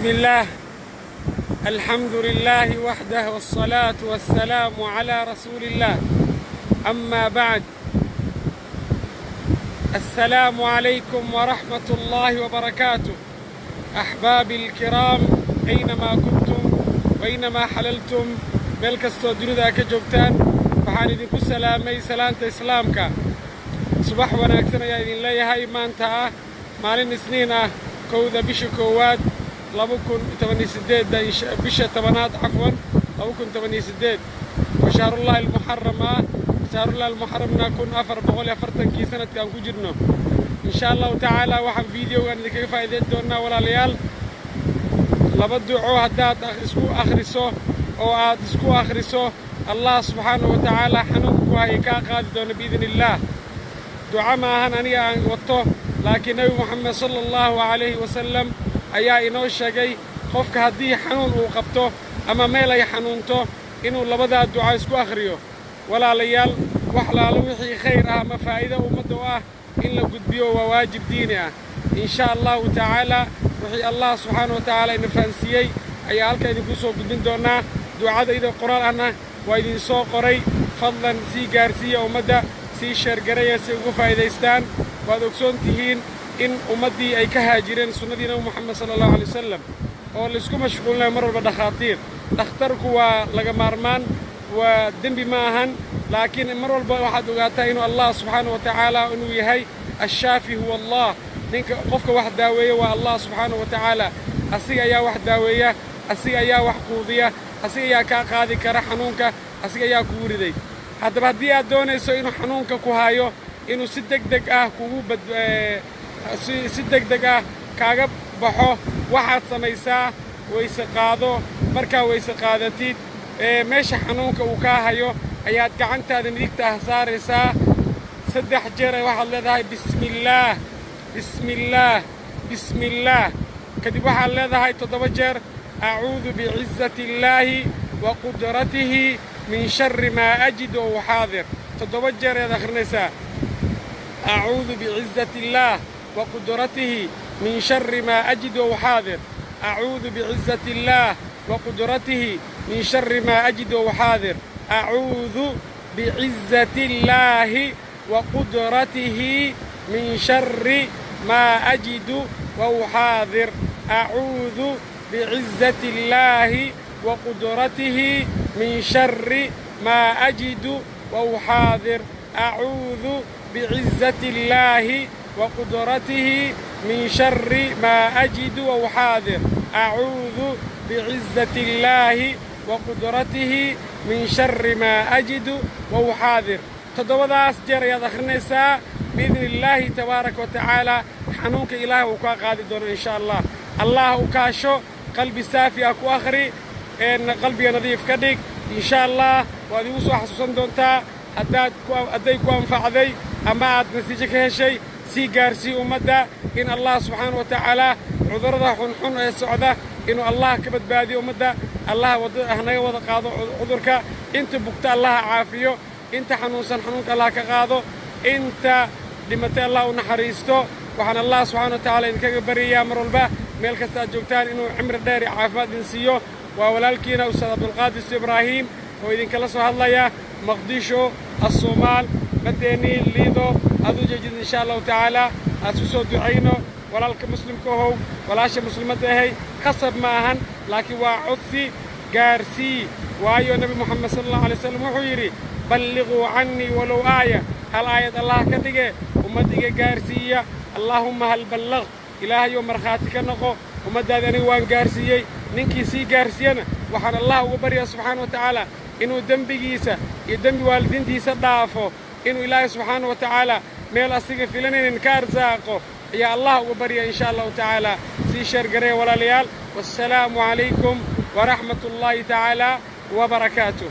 بسم الله. الحمد لله وحده والصلاة والسلام على رسول الله. أما بعد، السلام عليكم ورحمة الله وبركاته. أحبابي الكرام، أينما كنتم وأينما حللتم meel kastoo dunida ka joogtaan, waxaan idinku salaamay salaanta islaamka. subax wanaagsan ayaa idin leeyahay. maanta ah maalin isniin ah, 1 bisha koowaad 2018 bisha tobanaad cafwan 2018 washahrullahi almuharram shahrullahi almuharramna 1440 sanadkan ku jirno. insha Allah taala waxaan videogan idinkaga faa'iideyn doonaa walaalayaal laba duco haddaad isku akhriso oo aad isku akhriso Allah subhanahu wa ta'ala xanuunku hay ka qaadi doona biidhnillah. duca ma ahan aniga aan wato, laakiin nabi Muhammad sallallahu alayhi wa sallam ayaa inoo sheegay qofka haddii xanuun uu qabto ama meel ay xanuunto inuu labada duca isku akhriyo. walaalayaal, wax laalo wixii khayr ah ama faa'iido ummadda ah in la gudbiyo waa waajib diini ah. insha Allah ta'ala wixii Allah subhanahu wa ta'ala ina fahansiyay ayaa halka idinku soo gudbin doonaa. ducada ida quraan ahna waa idin soo qoray. fadlan sii gaarsiiya ummadda, sii sheergaraya si ugu faa'iidaystaan. waad ogsoon tihiin in ummaddii ay ka haajireen sunnadii nabi Muhammad sallallahu alayhi wasallam oo la isku mashquulinayo mar walba dhakhaatiir. dhakhtarku waa laga maarmaan, waa dembi ma ahan, laakiin mar walba waxaad ogaataa inuu Allah subhanahu wa ta'ala inuu yahay ashaafi huwa Allah. ninka qofka wax daaweeya waa Allah subhanahu wa ta'ala. asiga ayaa wax daaweeya, asiga ayaa wax quudiya, asiga ayaa kaa qaadi kara xanuunka, asiga ayaa kugu riday. haddaba haddii aad doonayso inuu xanuunka ku hayo inuu si degdeg ah si degdeg ah kaaga baxo, waxaad samaysaa wayse qaado. markaa wayse qaadatid meesha xanuunka uu kaa hayo ayaad gacantaada midigta ah saaraysaa. 3 jeer waxaad leedahay bismillaah bismillaah bismillaah. kadib waxaad leedahay 7 jeer أعوذ بعزة الله وقدرته من شر ما أجد وحاضر. تتوجر يا ذخر نساء. أعوذ بعزة الله وقدرته من شر ما أجد وحاضر. أعوذ بعزة الله وقدرته من شر ما أجد وحاضر. أعوذ بعزة الله وقدرته من شر ما أجد وحاضر. أعوذ بعزة الله وقدرته من شر ما أجد وأحاذر. أعوذ بعزة الله وقدرته من شر ما أجد وأحاذر. أعوذ بعزة الله وقدرته من شر ما أجد وأحاذر. تدوضاس جر يا ذخرنسا بإذن الله تبارك وتعالى. حنونك إله وكا قادي دون إن شاء الله. الله وكاشو قلبي سافي أكو آخري إن قلبي نظيف كديك إن شاء الله. وهذه وصوا حسوسا دونتا أديكوا أنفع ذي أما أد نتيجة هالشيء سي جارسي أمدا إن الله سبحانه وتعالى عذر ذا حن السعودة إنه الله كبد بادي أمدا. الله هنا وضع قاضو عذرك أنت بقت الله عافيه. أنت حنوسا حنونك الله كقاضو. أنت لمتى الله ونحريستو وحن الله سبحانه وتعالى إنك بريا مرلبا meel kasta aad joogtaan inuu cimri dheer iyo caafimaad idin siiyo. waa walaalkiina Ustaad Abdulqaadir Ibraahim oo idinkala soo hadlaya Muqdisho, Soomaal, badeeni liido. aad u jeedid insha Allah taala aad soo duceyno walaalka muslimka oo walaasha muslimada ahay qasab ma ahan, laakiin waa codsi gaarsii. waayo nabi Muhammad sallallahu alayhi wasallam wuxuu yiri ballighu anni walaw aaya. hal aayad Allah ka dhige ummadiga gaarsiiya. Allahumma hal ballagh. ilaahay oo markhaati ka noqo ummaddaada aniga waan gaarsiiyey. ninkii sii gaarsiiyana waxaan Allah ugu baryaa subxaana wa tacaala inuu dembigiisa iyo dembi waalidiintiisa dhaafo, inuu ilaahay subxaana wa tacaala meel asiga filanaynin ka arsaaqo ayaa Allah ugu baryaa insha allahu tacaala. sii sheergaree walaalayaal. wassalaamu calaykum waraxmatullaahi tacaala wabarakaatuh.